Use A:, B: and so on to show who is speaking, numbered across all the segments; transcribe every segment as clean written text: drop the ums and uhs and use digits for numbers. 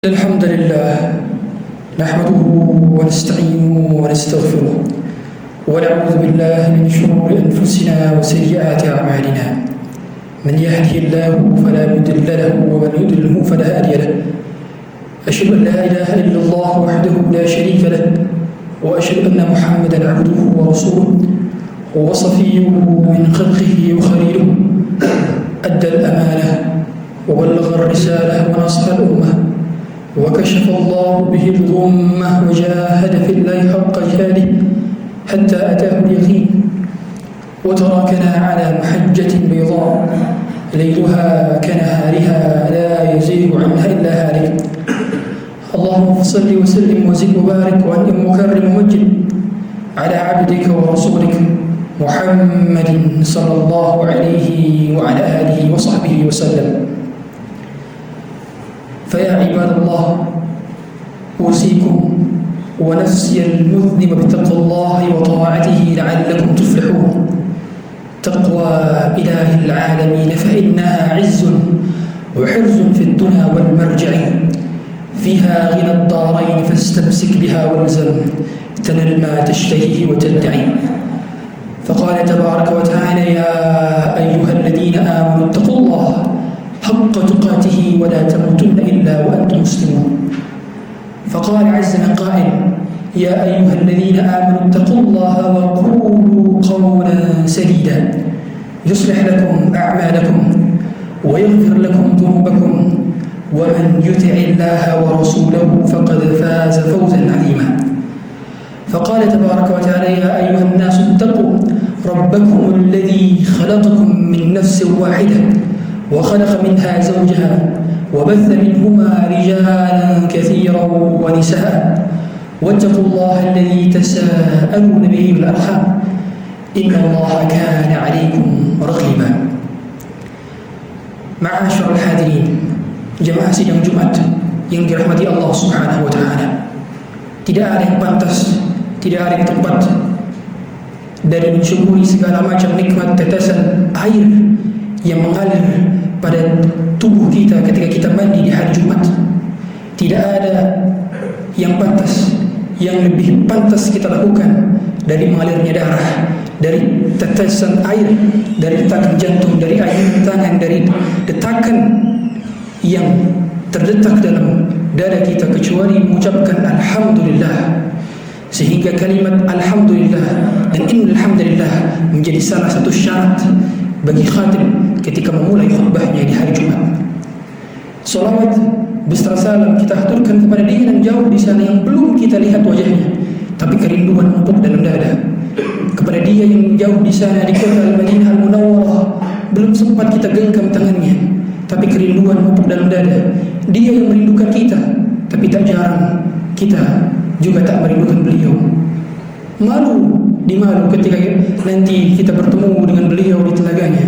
A: الحمد لله نحمده ونستعينه ونستغفره ونعوذ بالله من شرور أنفسنا وسيئات أعمالنا. من يهده الله فلا مضل له ومن يضلل فلا هادي له. أشهد أن لا إله إلا الله وحده لا شريك له وأشهد أن محمدا عبده ورسوله وصفيه من خلقه وخليله. أدى الأمانة وبلغ الرسالة ونصح الأمة وكشف الله به الغمة وجاهد في الله حق جهاده حتى أتاه اليقين. وتركنا على محجة بيضاء ليلها كنهارها لا يزيغ عنها إلا هالك. اللهم صل وسلم وزد وبارك وأنعم وكرم ومجد على عبدك ورسولك محمد صلى الله عليه وعلى آله وصحبه وسلم. فيا عباد الله، أوصيكم ونفسي المذنب بتقوى الله وطاعته لعلكم تفلحون. تقوى إله العالمين فإنها عز وحرز في الدنيا والمرجع، فيها غنى الدارين فاستمسك بها والزم تنل ما تشتهيه وتدعي. فقال تبارك وتعالى: يا أيها الذين آمنوا اتقوا الله حق تقاته ولا تموتن إلا وأنتم مسلمون. فقال عز من قائل: يا أيها الذين آمنوا اتقوا الله وقولوا قولا سديدا يصلح لكم أعمالكم ويغفر لكم ذنوبكم ومن يطع الله ورسوله فقد فاز فوزا عظيما. فقال تبارك وتعالى: يا أيها الناس اتقوا ربكم الذي خلقكم من نفس واحدة وخلق منها زوجها وبث منهما رجالا كثيرا ونساء واتقوا الله الذي تساءلون به بالأرحام إن الله كان عليكم رقيبا. معاشر الحاضرين، jemaah sidang Jumat yang dirahmati Allah Subhanahu wa taala, tidak ada yang pantas, tidak ada yang tepat dari mensyukuri segala macam nikmat tetesan air yang mengalir pada tubuh kita ketika kita mandi di hari Jumat. Tidak ada yang pantas, yang lebih pantas kita lakukan dari mengalirnya darah, dari tetesan air, dari detakan jantung, dari air tangan, dari detakan yang terdetak dalam dada kita, kecuali mengucapkan Alhamdulillah. Sehingga kalimat Alhamdulillah dan Innal Hamdalillah menjadi salah satu syarat bagi khatib ketika memulai khutbahnya di hari Jumat. Salawat beserta salam kita haturkan kepada dia yang jauh di sana, yang belum kita lihat wajahnya, tapi kerinduan numpuk dalam dada. Kepada dia yang jauh di sana di kota Al-Madinah Al-Munawwarah, belum sempat kita genggam tangannya, tapi kerinduan numpuk dalam dada. Dia yang merindukan kita, tapi tak jarang kita juga tak merindukan beliau. Malu ketika nanti kita bertemu dengan beliau di telaganya,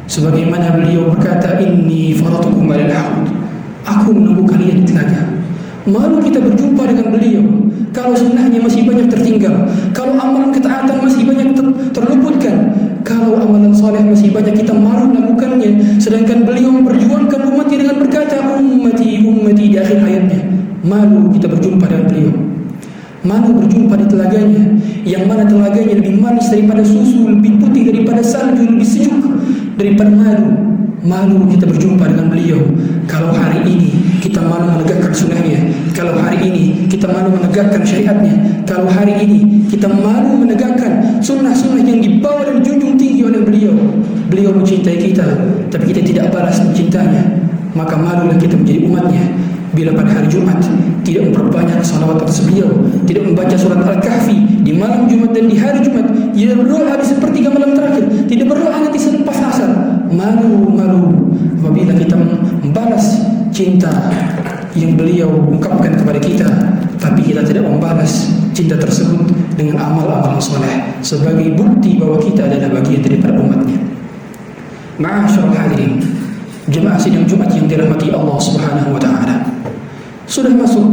A: sebagaimana beliau berkata, inni faratukum alal haud, aku menunggu kalian di telaga. Malu kita berjumpa dengan beliau kalau sunnahnya masih banyak tertinggal, kalau amalan ketaatan masih banyak terluputkan, kalau amalan saleh masih banyak kita malu melakukannya, sedangkan beliau memperjuangkan umatnya dengan berkata ummati ummati di akhir hayatnya. Malu kita berjumpa dengan beliau, malu berjumpa di telaganya, yang mana telaganya lebih manis daripada susu, lebih putih daripada salju, lebih sejuk daripada madu. Malu kita berjumpa dengan beliau kalau hari ini kita malu menegakkan sunnahnya, kalau hari ini kita malu menegakkan syariatnya, kalau hari ini kita malu menegakkan sunnah-sunnah yang dibawa dan junjung tinggi oleh beliau. Beliau mencintai kita, tapi kita tidak balas mencintanya. Maka malulah kita menjadi umatnya bila pada hari Jumat tidak memperbanyak salawat atas beliau, tidak membaca surat Al-Kahfi di malam Jumat dan di hari Jumat, tidak berdoa di sepertiga malam terakhir, tidak berdoa nanti selepas asar. Malu apabila kita membalas cinta yang beliau ungkapkan kepada kita, tapi kita tidak membalas cinta tersebut dengan amal-amal soleh sebagai bukti bahwa kita adalah bagian daripada umatnya. Ma'asyarul hadirin, jemaah sidang Jumat yang dirahmati Allah Subhanahu wa taala, sudah masuk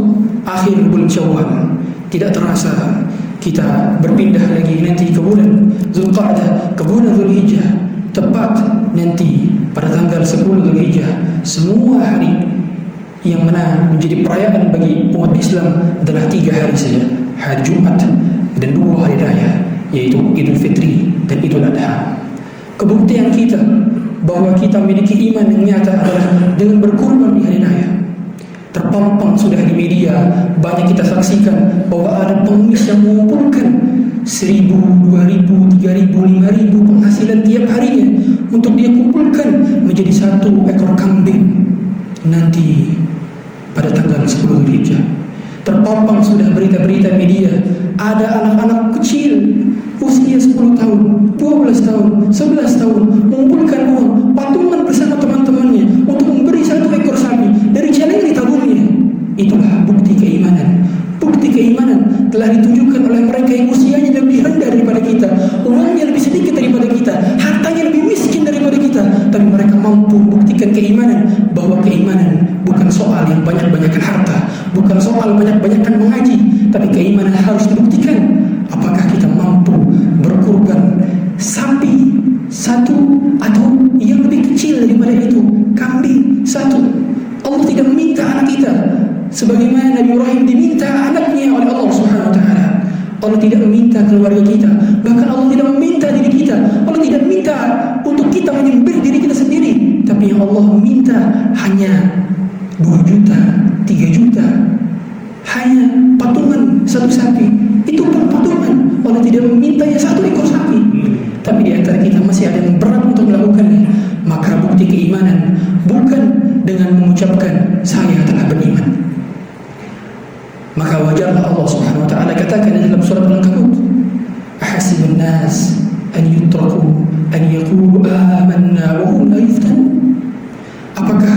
A: akhir bulan Syawal. Tidak terasa kita berpindah lagi nanti ke bulan Zulqa'dah, ke bulan Zulhijjah. Tepat nanti pada tanggal 10 Zulhijjah, semua hari yang mana menjadi perayaan bagi umat Islam adalah 3 hari saja, hari Jumat dan 2 hari raya, yaitu Idul Fitri dan Idul Adha. Kebuktian kita bahwa kita memiliki iman yang nyata adalah dengan berkurban di hari raya. Terpampang sudah di media, banyak kita saksikan bahwa ada pengemis yang mengumpulkan 1.000, 2.000, 3.000, 5.000 penghasilan tiap harinya untuk dia kumpulkan menjadi 1 ekor kambing nanti pada tanggal 10 Zulhijjah. Terpampang sudah berita-berita media, ada anak-anak kecil usia 10 tahun, 12 tahun, 11 tahun mengumpulkan uang patungan bersama teman-temannya untuk memberi 1 ekor sapi dari celeng yang ditabungnya. Itulah bukti keimanan. Bukti keimanan telah ditunjukkan oleh mereka yang usianya lebih rendah daripada kita, uangnya lebih sedikit daripada kita, hartanya lebih miskin daripada kita, tapi mereka mampu buktikan keimanan, bahwa keimanan bukan soal yang banyak-banyakan harta, bukan soal banyak-banyakan mengaji, tapi keimanan harus dibuktikan. Apakah kita mampu berkurban sapi 1 atau yang lebih kecil daripada itu, kambing 1? Allah tidak meminta anak kita sebagaimana Nabi Ibrahim diminta anaknya oleh Allah Subhanahu wa taala. Allah tidak meminta keluarga kita, bahkan Allah tidak meminta diri kita. Allah tidak minta untuk kita menyembelih diri kita sendiri, tapi yang Allah minta hanya 2 juta, 3 juta, hanya patungan 1 sapi. Itu pun patungan. Allah tidak memintanya 1 ekor sapi. Tapi di antara kita masih ada yang berat untuk melakukannya. Maka bukti keimanan bukan dengan mengucapkan saya telah beriman. Maka wajarlah Allah Subhanahu wa taala katakan dalam surat Al-Ankabut, ahasiban nas an yutraku an yaqulu amanna wa hum la yuftanun. Apakah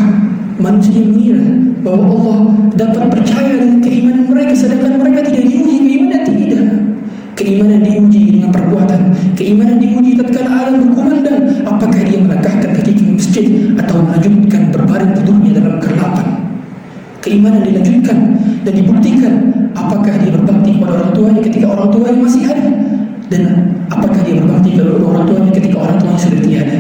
A: manusia mengira bahwa Allah dapat percaya dengan keimanan mereka sedangkan mereka tidak diuji keimanan? Tidak. Keimanan diuji dengan perbuatan. Keimanan diuji tatkala alam berkumandang. Apakah dia melangkahkan kaki ke masjid atau melanjutkan berbaring tidurnya dalam kegelapan? Keimanan dilanjutkan dan dibuktikan. Apakah dia berbakti kepada orang tuanya ketika orang tuanya masih ada, dan apakah dia berbakti kepada orang tuanya ketika orang tuanya sudah tiada?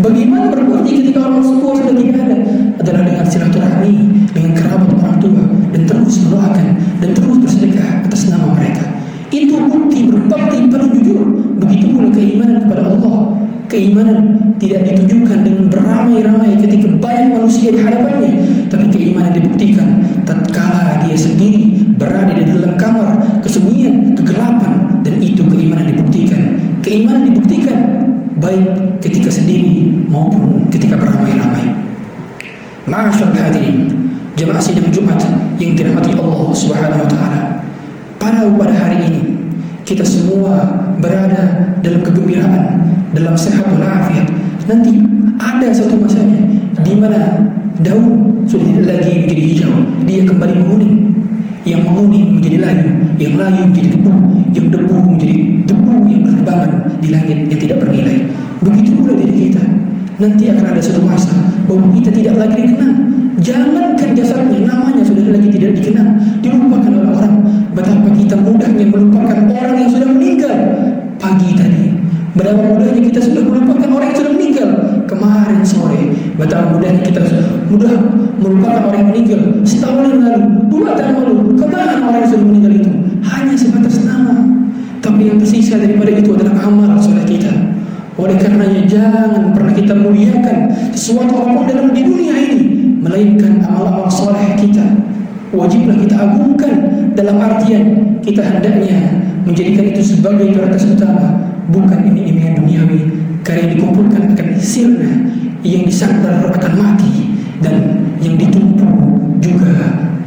A: Bagaimana berbakti ketika orang tua sudah tidak ada? Adalah dengan silaturahmi dengan kerabat orang tua, dan terus mendoakan dan terus bersedekah atas nama mereka. Itu bukti berbakti paling jujur. Begitu pula keimanan kepada Allah. Keimanan tidak ditunjukkan dengan beramai-ramai ketika banyak manusia di hadapannya, tapi keimanan dibuktikan tatkala dia sendiri berada di dalam kamar kesunyian, kegelapan, dan itu keimanan dibuktikan. Keimanan dibuktikan baik ketika sendiri maupun ketika beramai-ramai. Ma'asyarul hadirin, jemaah sidang Jumat yang dirahmati Allah Subhanahu wa taala. Pada hari ini kita semua berada dalam kegembiraan, dalam sehat walafiat. Nanti ada satu masanya di mana daun sudah tidak lagi menjadi hijau, dia kembali menguning. Yang menguning menjadi layu, yang layu menjadi debu, yang debu menjadi debu yang berterbangan di langit yang tidak bernilai. Begitu pula diri kita. Nanti akan ada satu masa bahwa kita tidak lagi dikenal. Jangankan jasadnya, namanya sudah lagi tidak dikenal, dilupakan oleh orang. Betapa kita mudahnya melupakan orang yang sudah meninggal pagi tadi. Betapa mudahnya kita sudah melupakan orang yang sudah meninggal kemarin sore. Betapa mudahnya kita mudah melupakan orang yang meninggal setahun yang lalu, 2 tahun lalu. Kemana orang yang sudah meninggal itu? Hanya sebatas nama. Tapi yang tersisa daripada itu adalah amal soleh kita. Oleh karenanya jangan pernah kita muliakan sesuatu apapun dalam di dunia ini melainkan amal-amal soleh kita. Wajiblah kita agungkan, dalam artian kita hendaknya menjadikan itu sebagai prioritas utama, bukan iming-imingan duniawi, karena yang dikumpulkan akan sirna, yang disandar akan mati, dan yang ditumpu juga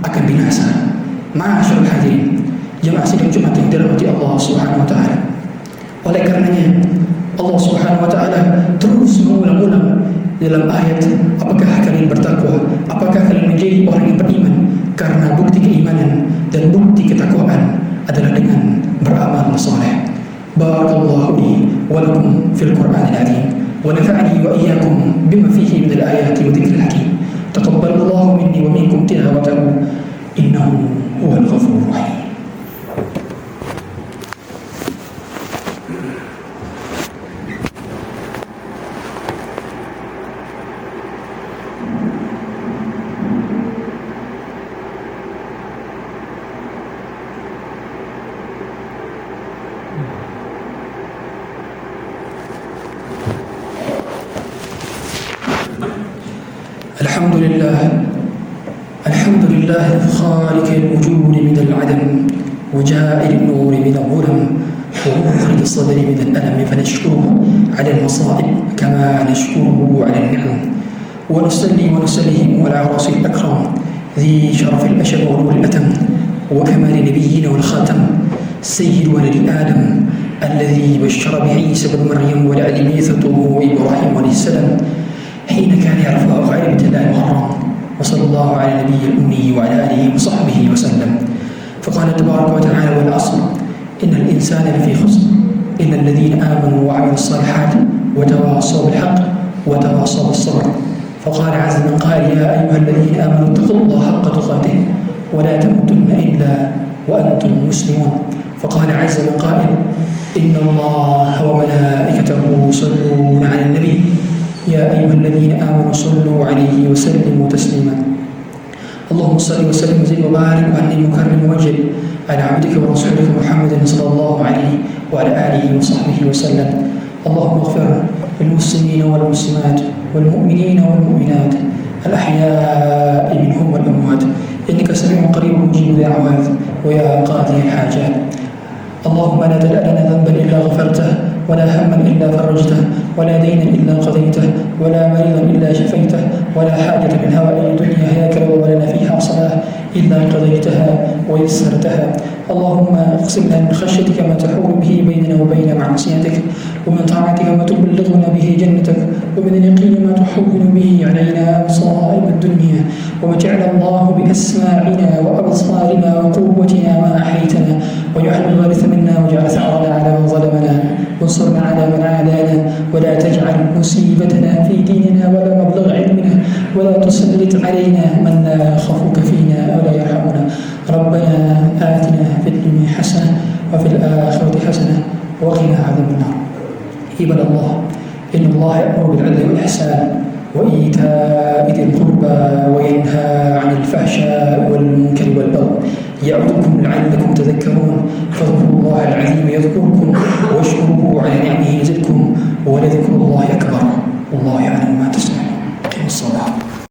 A: akan binasa. Ma'asyarul hadirin, jemaah sidang Jumat yang dirahmati Allah Subhanahu wa taala. Oleh karenanya Allah Subhanahu wa taala terus mengulang-ulang dalam ayat, apakah kalian bertakwa? Apakah kalian menjadi orang yang beriman? Karena bukti keimanan dan bukti ketakwaan adalah dengan beramal saleh. Barakallahu li wa lakum fil Qur'anil azim wa nafa'ani wa iyyakum bima fihi min al-ayati wa dhikril hakim. Taqabbalallahu minni wa minkum tilawatahu innahu huwal ghafurur rahim. الحمد لله، الحمد لله خالق الوجود من العدم وجاعل النور من الظلم ومخرج الصدر من الألم، فنشكره على المصائب كما نشكره على النعم، ونصلي ونسلم على رسول الأكرم ذي شرف الأشر ونور الأتم وكمال نبينا والخاتم سيد ولد آدم الذي بشر بعيسى بن مريم ولعل ميثته إبراهيم عليه السلام حين كان يرفع غير الله المحرم، وصلى الله على النبي الأمي وعلى آله وصحبه وسلم. فقال تبارك وتعالى: والعصر إن الإنسان لفي خسر إلا الذين آمنوا وعملوا الصالحات وتواصوا بالحق وتواصوا بالصبر. فقال عز من قال: يا أيها الذين آمنوا اتقوا الله حق تقاته ولا تموتن إلا وأنتم مسلمون. فقال عز من قائل: إن الله وملائكته يصلون على النبي يا أيها الذين آمنوا صلوا عليه وسلموا تسليما. اللهم صل وسلم وزد وبارك وأنعم وكرم ومجد على عبدك ورسولك محمد صلى الله عليه وعلى آله وصحبه وسلم. اللهم اغفر للمسلمين والمسلمات والمؤمنين والمؤمنات الأحياء منهم والأموات، إنك سميع قريب مجيب الدعوات ويا قاضي الحاجات. اللهم لا تدع لنا ذنبا إلا غفرته ولا هما إلا فرجته ولا دينا إلا قضيته ولا مريضا إلا شفيته ولا حاجة من هوائج الدنيا هي كرب ولنا فيها صلاة إلا قضيتها ويسرتها. اللهم اقسم لنا من خشيتك ما تحول به بيننا وبين معصيتك، ومن طاعتك ما تبلغنا به جنتك، ومن اليقين ما تحول به علينا مصائب الدنيا، ومتعنا الله بأسماعنا وأبصارنا وقوتنا ما أحيتنا، واجعل الوارث منا واجعل ثأرنا على من ظلمنا وانصرنا على من عادانا، ولا تجعل مصيبتنا في ديننا ولا مبلغ علمنا، ولا تسلط علينا من لا يخافك فينا ولا يرحمنا. ربنا آتنا في الدنيا حسنة وفي الآخرة حسنة وقنا عذاب النار. عباد الله، إن الله يأمر بالعدل والإحسان وإيتاء ذي القربى وينهى عن الفحشاء والمنكر والبغي يعظكم لعلكم تذكرون. فاذكروا الله العظيم يذكركم واشكروه على نعمه يزدكم ولذكر الله أكبر. والله يعلم.